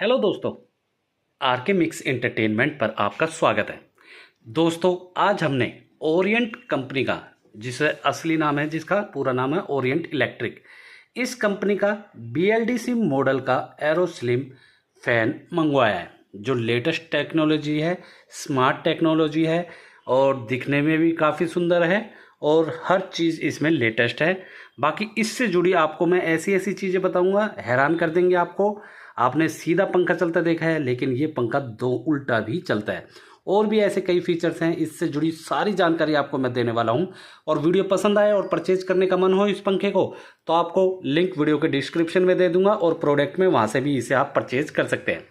Hello दोस्तों, are के mix entertainment पर आपका स्वागत है। दोस्तों, आज हमने ओरिएंट कंपनी का, जिसे असली नाम है, जिसका पूरा नाम है ओरिएंट इलेक्ट्रिक, इस कंपनी का BLDC मॉडल का एरो स्लिम फैन मंगवाया है, जो लेटेस्ट टेक्नोलॉजी है, स्मार्ट टेक्नोलॉजी है और दिखने में भी काफ़ी सुंदर है और हर चीज़ इसमें लेटेस्ट है। बाकी इससे जुड़ी आपको मैं ऐसी ऐसी चीज़ें बताऊंगा, हैरान कर देंगे आपको। आपने सीधा पंखा चलता देखा है, लेकिन ये पंखा दो उल्टा भी चलता है। और भी ऐसे कई फीचर्स हैं, इससे जुड़ी सारी जानकारी आपको मैं देने वाला हूं। और वीडियो पसंद आए और परचेज करने का मन हो इस पंखे को, तो आपको लिंक वीडियो के डिस्क्रिप्शन में दे दूंगा और प्रोडक्ट में वहां से भी इसे आप परचेज कर सकते हैं।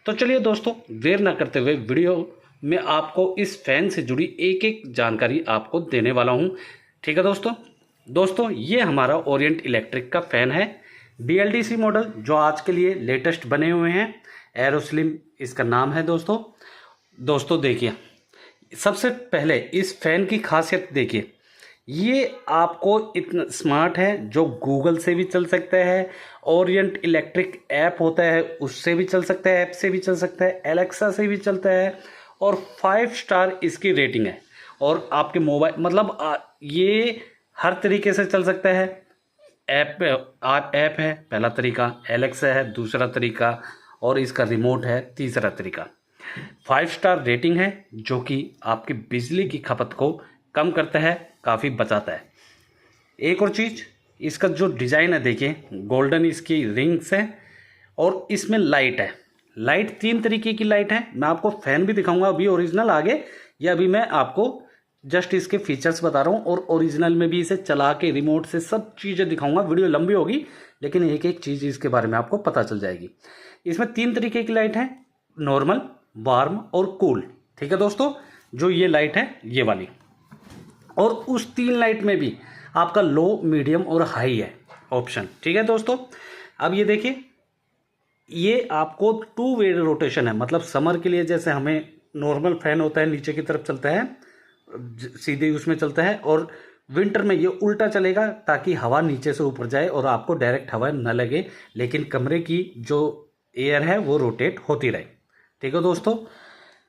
तो चलिए दोस्तों, देर ना करते हुए वीडियो में आपको इस फैन से जुड़ी एक एक जानकारी आपको देने वाला हूं। ठीक है दोस्तों, ये हमारा ओरिएंट इलेक्ट्रिक का फैन है, BLDC मॉडल, जो आज के लिए लेटेस्ट बने हुए हैं। एरोस्लिम इसका नाम है दोस्तों देखिए, सबसे पहले इस फैन की खासियत देखिए। ये आपको इतना स्मार्ट है, जो गूगल से भी चल सकता है, ओरिएंट इलेक्ट्रिक ऐप होता है उससे भी चल सकता है, ऐप से भी चल सकता है, एलेक्सा से भी चलता है और 5 स्टार इसकी रेटिंग है। और आपके मोबाइल मतलब ये हर तरीके से चल सकता है। ऐप है पहला तरीका, एलेक्सा है दूसरा तरीका और इसका रिमोट है तीसरा तरीका। 5 स्टार रेटिंग है, जो कि आपकी बिजली की खपत को कम करता है, काफ़ी बचाता है। एक और चीज़, इसका जो डिज़ाइन है देखिए, गोल्डन इसकी रिंग्स हैं और इसमें लाइट है। लाइट 3 तरीके की लाइट है। मैं आपको फ़ैन भी दिखाऊंगा अभी ओरिजिनल आगे, या अभी मैं आपको जस्ट इसके फीचर्स बता रहा हूँ और ओरिजिनल में भी इसे चला के रिमोट से सब चीज़ें दिखाऊंगा। वीडियो लंबी होगी, लेकिन एक एक चीज़ इसके बारे में आपको पता चल जाएगी। इसमें 3 तरीके की लाइट है, नॉर्मल, वार्म और कूल। ठीक है दोस्तों, जो ये लाइट है ये वाली, और उस 3 लाइट में भी आपका लो, मीडियम और हाई है ऑप्शन। ठीक है दोस्तों, अब ये देखिए, ये आपको 2 वे रोटेशन है। मतलब समर के लिए जैसे हमें नॉर्मल फैन होता है, नीचे की तरफ चलता है, सीधे उसमें चलता है, और विंटर में ये उल्टा चलेगा ताकि हवा नीचे से ऊपर जाए और आपको डायरेक्ट हवा न लगे, लेकिन कमरे की जो एयर है वो रोटेट होती रहे। ठीक है दोस्तों,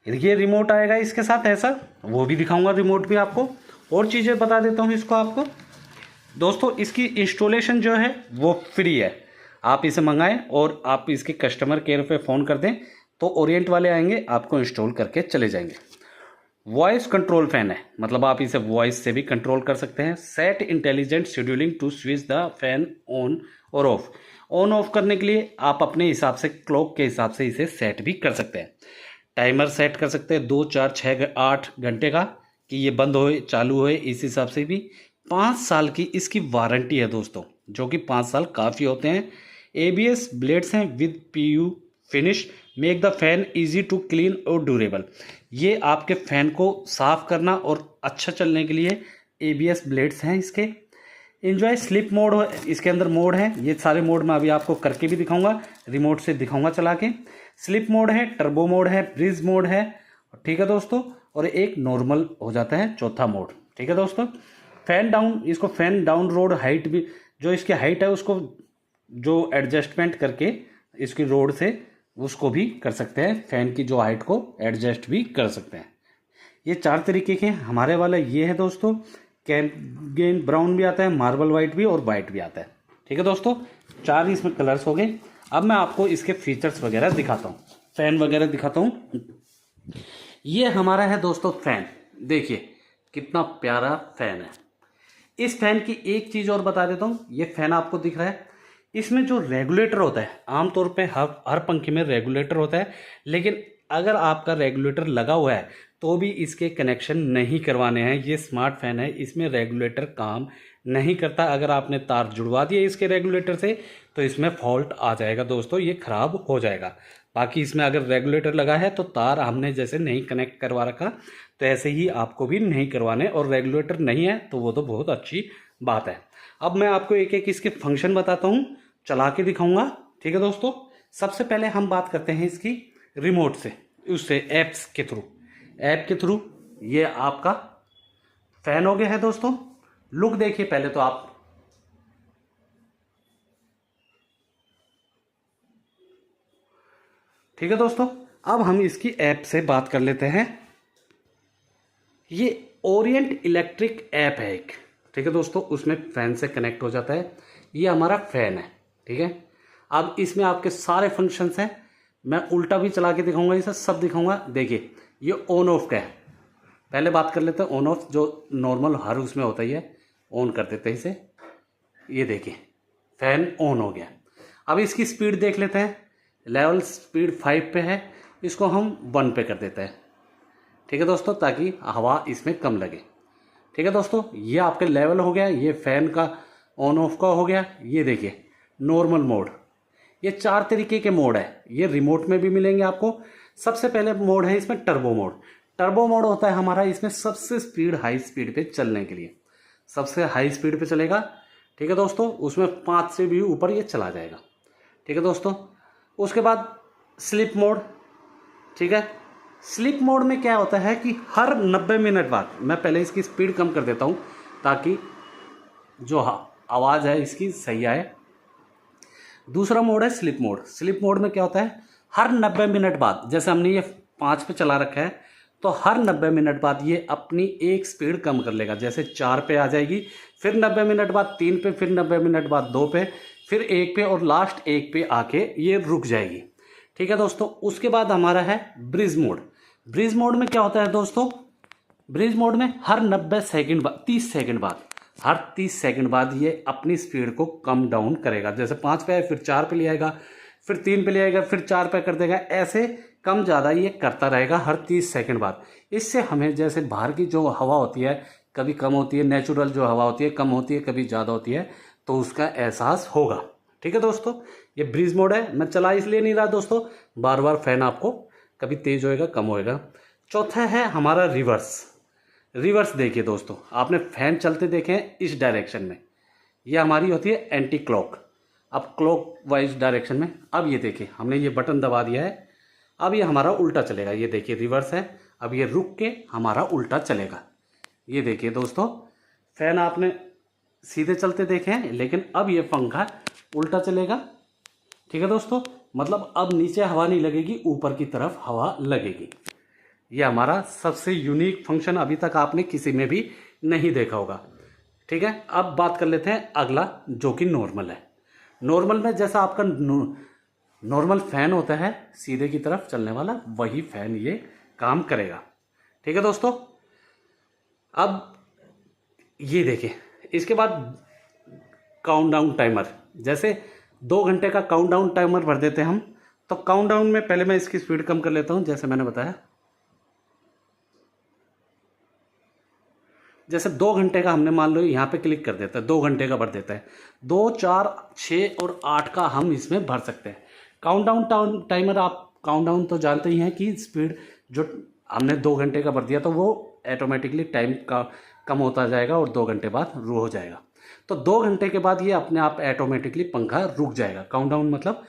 ये रिमोट आएगा इसके साथ, ऐसा वो भी दिखाऊंगा रिमोट भी आपको। और चीज़ें बता देता हूँ इसको आपको। दोस्तों, इसकी इंस्टॉलेशन जो है वो फ्री है। आप इसे मंगाएं और आप इसके कस्टमर केयर पे फ़ोन कर दें तो ओरिएंट वाले आएंगे, आपको इंस्टॉल करके चले जाएंगे। वॉइस कंट्रोल फैन है, मतलब आप इसे वॉइस से भी कंट्रोल कर सकते हैं। Set intelligent scheduling to switch the fan on और ऑफ। ऑन ऑफ करने के लिए आप अपने हिसाब से, क्लॉक के हिसाब से इसे सेट भी कर सकते हैं। टाइमर सेट कर सकते हैं 2, 4, 6, 8 घंटे का, कि ये बंद होए चालू होए, इस हिसाब से भी। 5 साल की इसकी वारंटी है दोस्तों, जो कि 5 साल काफ़ी होते हैं। ABS ब्लेड्स हैं with PU finish, make the fan easy to clean और ड्यूरेबल। ये आपके फैन को साफ करना और अच्छा चलने के लिए ABS ब्लेड्स हैं इसके। इंजॉय स्लिप मोड, इसके अंदर मोड है, ये सारे मोड मैं अभी आपको करके भी दिखाऊंगा, रिमोट से दिखाऊंगा चला के। स्लिप मोड है, टर्बो मोड है, ब्रीज मोड है। ठीक है दोस्तों, और एक नॉर्मल हो जाता है चौथा मोड। ठीक है दोस्तों, फैन डाउन, इसको फैन डाउन रोड हाइट भी, जो इसकी हाइट है उसको जो एडजस्टमेंट करके इसकी रोड से उसको भी कर सकते हैं, फैन की जो हाइट को एडजस्ट भी कर सकते हैं। ये 4 तरीके के हमारे वाला ये है दोस्तों। कैमगेन ब्राउन भी आता है, मार्बल वाइट भी और वाइट भी आता है। ठीक है दोस्तों, 4 इसमें कलर्स हो गए। अब मैं आपको इसके फीचर्स वगैरह दिखाता हूँ, फैन वगैरह दिखाता हूँ। ये हमारा है दोस्तों फैन, देखिए कितना प्यारा फैन है। इस फैन की एक चीज़ और बता देता हूँ, ये फैन आपको दिख रहा है, इसमें जो रेगुलेटर होता है, आमतौर पे हर पंखे में रेगुलेटर होता है, लेकिन अगर आपका रेगुलेटर लगा हुआ है तो भी इसके कनेक्शन नहीं करवाने हैं। ये स्मार्ट फैन है, इसमें रेगुलेटर काम नहीं करता। अगर आपने तार जुड़वा दिए इसके रेगुलेटर से तो इसमें फॉल्ट आ जाएगा दोस्तों, ये ख़राब हो जाएगा। बाकी इसमें अगर रेगुलेटर लगा है तो तार हमने जैसे नहीं कनेक्ट करवा रखा, तो ऐसे ही आपको भी नहीं करवाने, और रेगुलेटर नहीं है तो वो तो बहुत अच्छी बात है। अब मैं आपको एक एक इसके फंक्शन बताता हूँ, चला के दिखाऊंगा। ठीक है दोस्तों, सबसे पहले हम बात करते हैं इसकी रिमोट से, उससे ऐप के थ्रू ये आपका फैन हो गया है दोस्तों। लुक देखिए पहले तो आप, ठीक है दोस्तों, अब हम इसकी ऐप से बात कर लेते हैं। ये ओरिएंट इलेक्ट्रिक ऐप है एक, ठीक है दोस्तों, उसमें फ़ैन से कनेक्ट हो जाता है। ये हमारा फ़ैन है, ठीक है। अब इसमें आपके सारे फंक्शंस हैं, मैं उल्टा भी चला के दिखाऊंगा, इसे सब दिखाऊंगा। देखिए ये ऑन ऑफ का है। पहले बात कर लेते हैं ऑन ऑफ, जो नॉर्मल हर उसमें होता ही है। ऑन कर देते हैं इसे, ये देखिए फ़ैन ऑन हो गया। अब इसकी स्पीड देख लेते हैं। लेवल स्पीड 5 पे है, इसको हम 1 पे कर देते हैं, ठीक है दोस्तों, ताकि हवा इसमें कम लगे। ठीक है दोस्तों, ये आपके लेवल हो गया, ये फ़ैन का ऑन ऑफ का हो गया। ये देखिए नॉर्मल मोड, ये 4 तरीके के मोड है, ये रिमोट में भी मिलेंगे आपको। सबसे पहले मोड है इसमें टर्बो मोड। टर्बो मोड होता है हमारा इसमें सबसे स्पीड हाई स्पीड पे चलने के लिए, सबसे हाई स्पीड पे चलेगा। ठीक है दोस्तों, उसमें 5 से भी ऊपर ये चला जाएगा। ठीक है दोस्तों, उसके बाद स्लिप मोड। ठीक है, स्लिप मोड में क्या होता है कि हर 90 मिनट बाद, मैं पहले इसकी स्पीड कम कर देता हूँ ताकि जो आवाज़ है इसकी सही आए। दूसरा मोड है स्लिप मोड। स्लिप मोड में क्या होता है, हर 90 मिनट बाद, जैसे हमने ये 5 पे चला रखा है, तो हर 90 मिनट बाद ये अपनी एक स्पीड कम कर लेगा। जैसे 4 पे आ जाएगी, फिर 90 मिनट बाद 3 पे, फिर 90 मिनट बाद 2 पे, फिर 1 पे और लास्ट 1 पे आके ये रुक जाएगी। ठीक है दोस्तों, उसके बाद हमारा है ब्रिज मोड। ब्रिज मोड में क्या होता है दोस्तों, ब्रिज मोड में हर 90 सेकंड बाद, 30 सेकंड बाद, हर 30 सेकंड बाद ये अपनी स्पीड को कम डाउन करेगा। जैसे 5 पे है, फिर 4 पे ले आएगा, फिर 3 पे ले आएगा, फिर 4 पे कर देगा। ऐसे कम ज़्यादा ये करता रहेगा हर 30 सेकंड बाद। इससे हमें जैसे बाहर की जो हवा होती है, कभी कम होती है, नेचुरल जो हवा होती है कम होती है, कभी ज़्यादा होती है, तो उसका एहसास होगा। ठीक है दोस्तों, ये ब्रिज मोड है। मैं चला इसलिए नहीं रहा दोस्तों, बार बार फैन आपको कभी तेज होएगा कम होएगा। चौथा है हमारा रिवर्स। रिवर्स देखिए दोस्तों, आपने फैन चलते देखे हैं इस डायरेक्शन में, ये हमारी होती है एंटी क्लॉक। अब क्लॉक वाइज डायरेक्शन में, अब ये देखिए हमने ये बटन दबा दिया है, अब ये हमारा उल्टा चलेगा। ये देखिए रिवर्स है, अब ये रुक के हमारा उल्टा चलेगा। ये देखिए दोस्तों, फैन आपने सीधे चलते देखे हैं, लेकिन अब ये पंखा उल्टा चलेगा। ठीक है दोस्तों, मतलब अब नीचे हवा नहीं लगेगी, ऊपर की तरफ हवा लगेगी। ये हमारा सबसे यूनिक फंक्शन अभी तक आपने किसी में भी नहीं देखा होगा। ठीक है, अब बात कर लेते हैं अगला, जो कि नॉर्मल है। नॉर्मल में जैसा आपका नॉर्मल फैन होता है सीधे की तरफ चलने वाला, वही फैन ये काम करेगा। ठीक है दोस्तों, अब ये देखिए, इसके बाद काउंटडाउन टाइमर, जैसे 2 घंटे का काउंटडाउन टाइमर भर देते हैं हम। तो काउंटडाउन में पहले मैं इसकी स्पीड कम कर लेता हूं, जैसे मैंने बताया। जैसे 2 घंटे का हमने मान लो यहाँ पे क्लिक कर देता है, 2 घंटे का भर देता है। 2, 4, 6 और 8 का हम इसमें भर सकते हैं। काउंटडाउन टाइमर, आप काउंटडाउन तो जानते ही हैं कि स्पीड जो हमने 2 घंटे का भर दिया तो वो ऑटोमेटिकली टाइम का कम होता जाएगा और 2 घंटे बाद रू हो जाएगा। तो 2 घंटे के बाद ये अपने आप ऑटोमेटिकली पंखा रुक जाएगा। काउंटडाउन मतलब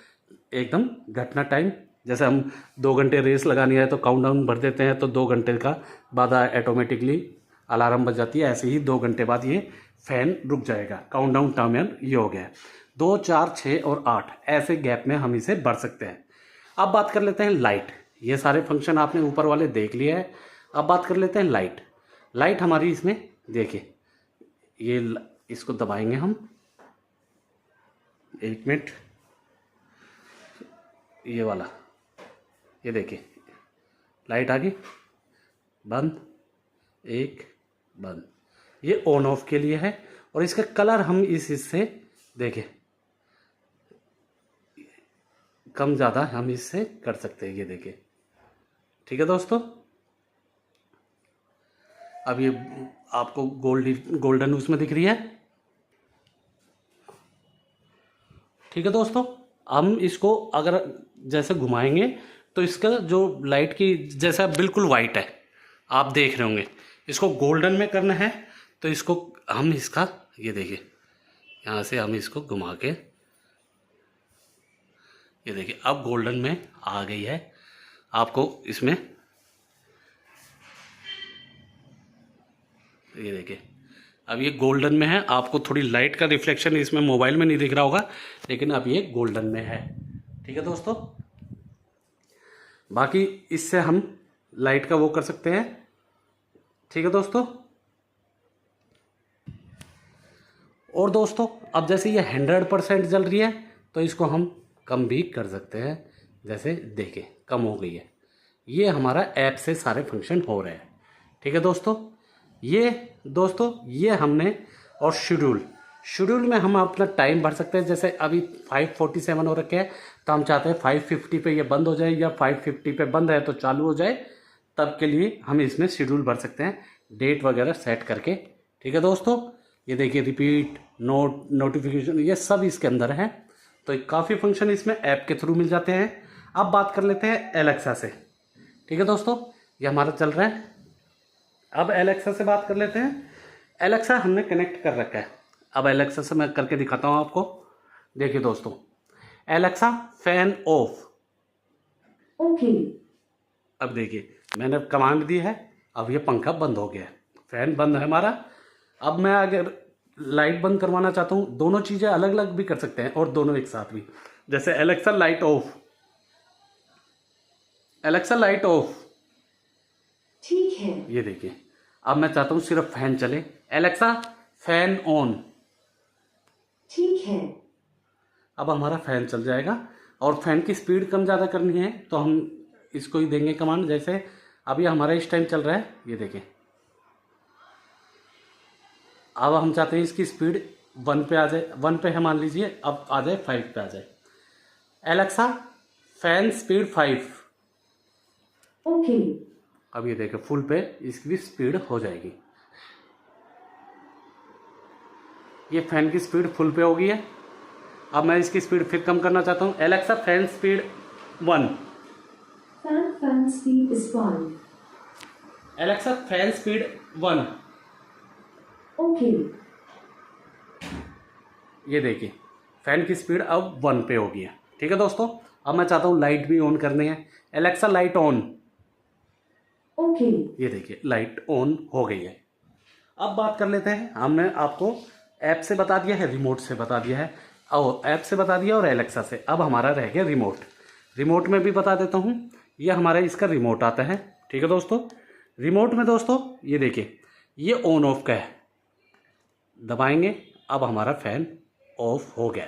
एकदम घटना टाइम, जैसे हम 2 घंटे रेस लगानी है तो काउंटडाउन भर देते हैं, तो 2 घंटे का बाद ऑटोमेटिकली अलार्म बज जाती है। ऐसे ही 2 घंटे बाद ये फैन रुक जाएगा। काउंटडाउन टाइमर ये हो गया। 2, 4, 6 और 8 ऐसे गैप में हम इसे भर सकते हैं। अब बात कर लेते हैं लाइट। ये सारे फंक्शन आपने ऊपर वाले देख लिए हैं। अब बात कर लेते हैं लाइट। लाइट हमारी इसमें देखिए, ये इसको दबाएंगे हम, 1 मिनट, ये वाला, ये देखिए लाइट आ गई, बंद, 1 बंद। ये ऑन ऑफ के लिए है। और इसका कलर हम इस हिस्से देखिए कम ज़्यादा हम इससे कर सकते हैं, ये देखिए। ठीक है दोस्तों, अब ये आपको गोल्डन उसमें दिख रही है। ठीक है दोस्तों, हम इसको अगर जैसे घुमाएंगे तो इसका जो लाइट की जैसा बिल्कुल वाइट है, आप देख रहे होंगे। इसको गोल्डन में करना है तो इसको हम इसका, ये देखिए यहाँ से हम इसको घुमा के, ये देखिए अब गोल्डन में आ गई है। आपको इसमें ये देखिए अब ये गोल्डन में है। आपको थोड़ी लाइट का रिफ्लेक्शन इसमें मोबाइल में नहीं दिख रहा होगा, लेकिन अब ये गोल्डन में है। ठीक है दोस्तों, बाकी इससे हम लाइट का वो कर सकते हैं। ठीक है दोस्तों। और दोस्तों अब जैसे ये 100% जल रही है तो इसको हम कम भी कर सकते हैं। जैसे देखें कम हो गई है। ये हमारा ऐप से सारे फंक्शन हो रहे हैं। ठीक है दोस्तों। ये हमने और शेड्यूल में हम अपना टाइम भर सकते हैं। जैसे अभी 5:47 हो रखे हैं तो हम चाहते हैं 5:50 पे ये बंद हो जाए, या 5:50 पे बंद है तो चालू हो जाए। तब के लिए हम इसमें शेड्यूल भर सकते हैं, डेट वगैरह सेट करके। ठीक है दोस्तों। ये देखिए रिपीट, नोटिफिकेशन, ये सब इसके अंदर है। तो काफ़ी फंक्शन इसमें ऐप के थ्रू मिल जाते हैं। अब बात कर लेते हैं एलेक्सा से। ठीक है दोस्तों, ये हमारा चल रहा है। अब एलेक्सा से बात कर लेते हैं। एलेक्सा हमने कनेक्ट कर रखा है। अब एलेक्सा से मैं करके दिखाता हूँ आपको। देखिए दोस्तों, एलेक्सा फैन ऑफ। ओके। अब देखिए मैंने कमांड दी है, अब ये पंखा बंद हो गया है, फैन बंद है हमारा। अब मैं अगर लाइट बंद करवाना चाहता हूँ, दोनों चीज़ें अलग अलग भी कर सकते हैं और दोनों एक साथ भी। जैसे Alexa light of, Alexa light of. ठीक है। ये देखिए अब मैं चाहता हूँ सिर्फ फैन चले, एलेक्सा फैन ऑन। ठीक है। अब हमारा फैन चल जाएगा। और फैन की स्पीड कम ज़्यादा करनी है तो हम इसको ही देंगे कमांड। जैसे अभी हमारा इस टाइम चल रहा है, ये देखें। अब हम चाहते हैं इसकी स्पीड 1 पे आ जाए, 1 पे है मान लीजिए, अब आ जाए 5 पे आ जाए। Alexa fan speed 5। ओके। अब ये देखें फुल पे इसकी भी स्पीड हो जाएगी। ये फैन की स्पीड फुल पे हो गई है। अब मैं इसकी स्पीड फिर कम करना चाहता हूँ। Alexa fan speed 1। Fan speed is 1। Alexa fan speed 1। Okay. ये देखिए फैन की स्पीड अब 1 पे हो गई है। ठीक है दोस्तों। अब मैं चाहता हूँ लाइट भी ऑन करनी है। Alexa light on. ओके। ये देखिए लाइट ऑन हो गई है। अब बात कर लेते हैं, हमने आपको ऐप से बता दिया है, रिमोट से बता दिया है, और ऐप से बता दिया और एलेक्सा से। अब हमारा रह गया रिमोट। रिमोट में भी बता देता हूँ। ये हमारा इसका रिमोट आता है। ठीक है दोस्तों। रिमोट में दोस्तों ये देखिए ये ऑन ऑफ का है, दबाएंगे। अब हमारा फैन ऑफ हो गया।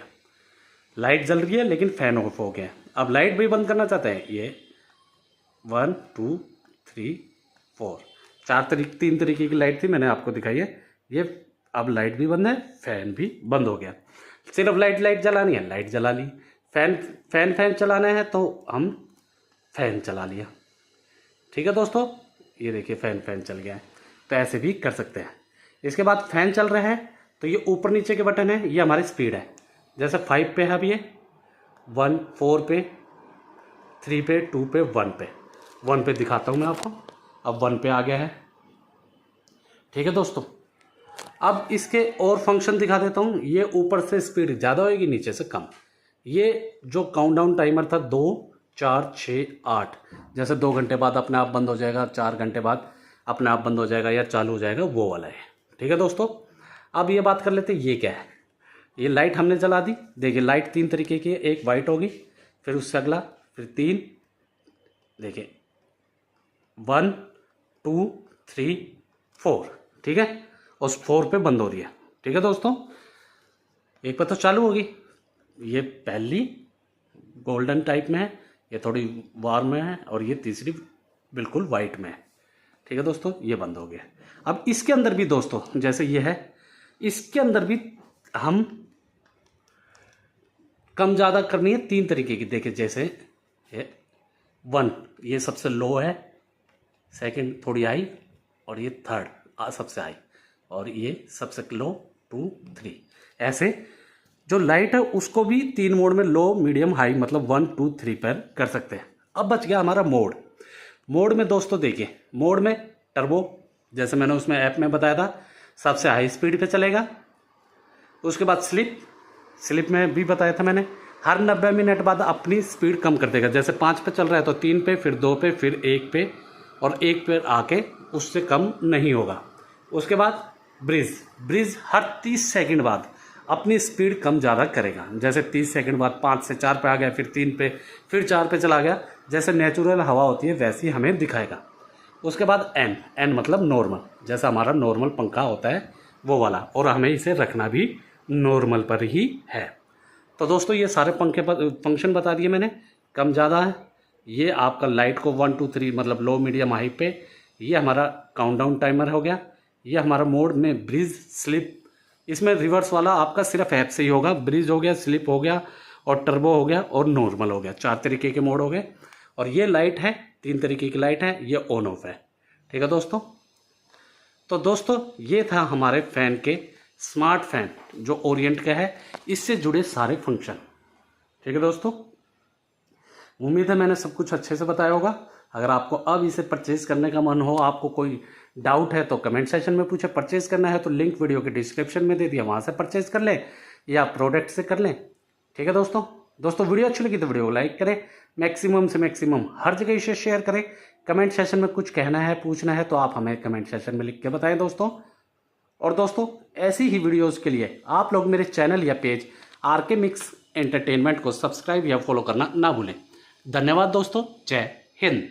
लाइट जल रही है लेकिन फैन ऑफ हो गया। अब लाइट भी बंद करना चाहते हैं, ये 1 2 3 4 3 तरीके की लाइट थी, मैंने आपको दिखाई है। ये अब लाइट भी बंद है, फैन भी बंद हो गया। सिर्फ लाइट जलानी है, लाइट जला ली। फैन चलाना है तो हम फैन चला लिया। ठीक है दोस्तों। ये देखिए फैन चल गया है। तो ऐसे भी कर सकते हैं। इसके बाद फैन चल रहा है तो ये ऊपर नीचे के बटन है, ये हमारी स्पीड है। जैसे 5 पे है अब ये 1, 4 पे, 3 पे, 2 पे, 1 पे दिखाता हूँ मैं आपको। अब 1 पे आ गया है। ठीक है दोस्तों। अब इसके और फंक्शन दिखा देता हूँ। ये ऊपर से स्पीड ज़्यादा होएगी, नीचे से कम। ये जो काउंटडाउन टाइमर था 2 4 6 8, जैसे 2 घंटे बाद अपने आप बंद हो जाएगा, 4 घंटे बाद अपने आप बंद हो जाएगा या चालू हो जाएगा, वो वाला है। ठीक है दोस्तों। अब ये बात कर लेते हैं ये क्या है। ये लाइट हमने जला दी। देखिए लाइट 3 तरीके की है, एक वाइट होगी, फिर उससे अगला, फिर 3, देखिए 1 2 3 4। ठीक है। उस 4 पे बंद हो रही है। ठीक है दोस्तों। एक पे तो चालू होगी। ये पहली गोल्डन टाइप में है, ये थोड़ी वार्म में है, और ये तीसरी बिल्कुल वाइट में है। ठीक है दोस्तों। ये बंद हो गया। अब इसके अंदर भी दोस्तों जैसे ये है, इसके अंदर भी हम कम ज़्यादा करनी है 3 तरीके की। देखिए जैसे ये 1 ये सबसे लो है, सेकंड थोड़ी हाई, और ये थर्ड सबसे हाई, और ये सबसे लो 2 3। ऐसे जो लाइट है उसको भी 3 मोड में, लो मीडियम हाई, मतलब 1 2 3 पर कर सकते हैं। अब बच गया हमारा मोड में दोस्तों देखिए, मोड में टर्बो, जैसे मैंने उसमें ऐप में बताया था, सबसे हाई स्पीड पे चलेगा। उसके बाद स्लिप में भी बताया था मैंने, हर 90 मिनट बाद अपनी स्पीड कम कर देगा। जैसे 5 पे चल रहा है तो 3 पे, फिर 2 पे, फिर 1 पे, और 1 पे आके उससे कम नहीं होगा। उसके बाद ब्रिज हर 30 सेकंड बाद अपनी स्पीड कम ज़्यादा करेगा। जैसे 30 सेकंड बाद 5 से 4 पे आ गया, फिर 3 पे, फिर 4 पे चला गया, जैसे नेचुरल हवा होती है वैसी हमें दिखाएगा। उसके बाद एन मतलब नॉर्मल, जैसा हमारा नॉर्मल पंखा होता है वो वाला, और हमें इसे रखना भी नॉर्मल पर ही है। तो दोस्तों ये सारे पंखे पर फंक्शन बता दिए मैंने, कम ज़्यादा है। ये आपका लाइट को 1 2 3 मतलब लो मीडियम हाई पे, ये हमारा काउंटडाउन टाइमर हो गया। ये हमारा मोड में ब्रीज स्लिप, इसमें रिवर्स वाला आपका सिर्फ ऐप से ही होगा। ब्रीज हो गया, स्लिप हो गया, और टर्बो हो गया, और नॉर्मल हो गया। 4 तरीके के मोड हो गए। और ये लाइट है, 3 तरीके की लाइट है, ये ऑन ऑफ है। ठीक है दोस्तों। तो दोस्तों ये था हमारे फ़ैन के, स्मार्ट फ़ैन जो ओरिएंट का है, इससे जुड़े सारे फंक्शन। ठीक है दोस्तों, उम्मीद है मैंने सब कुछ अच्छे से बताया होगा। अगर आपको अब इसे परचेज़ करने का मन हो, आपको कोई डाउट है तो कमेंट सेक्शन में पूछे। परचेज़ करना है तो लिंक वीडियो के डिस्क्रिप्शन में दे दिया, वहाँ से परचेज़ कर लें या प्रोडक्ट से कर लें। ठीक है दोस्तों वीडियो अच्छी लगी तो वीडियो को लाइक करें, मैक्सिमम से मैक्सिमम हर जगह इसे शेयर करें। कमेंट सेक्शन में कुछ कहना है, पूछना है तो आप हमें कमेंट सेक्शन में लिख के बताएं दोस्तों। और दोस्तों ऐसी ही वीडियोस के लिए आप लोग मेरे चैनल या पेज आरके मिक्स एंटरटेनमेंट को सब्सक्राइब या फॉलो करना ना भूलें। धन्यवाद दोस्तों, जय हिंद।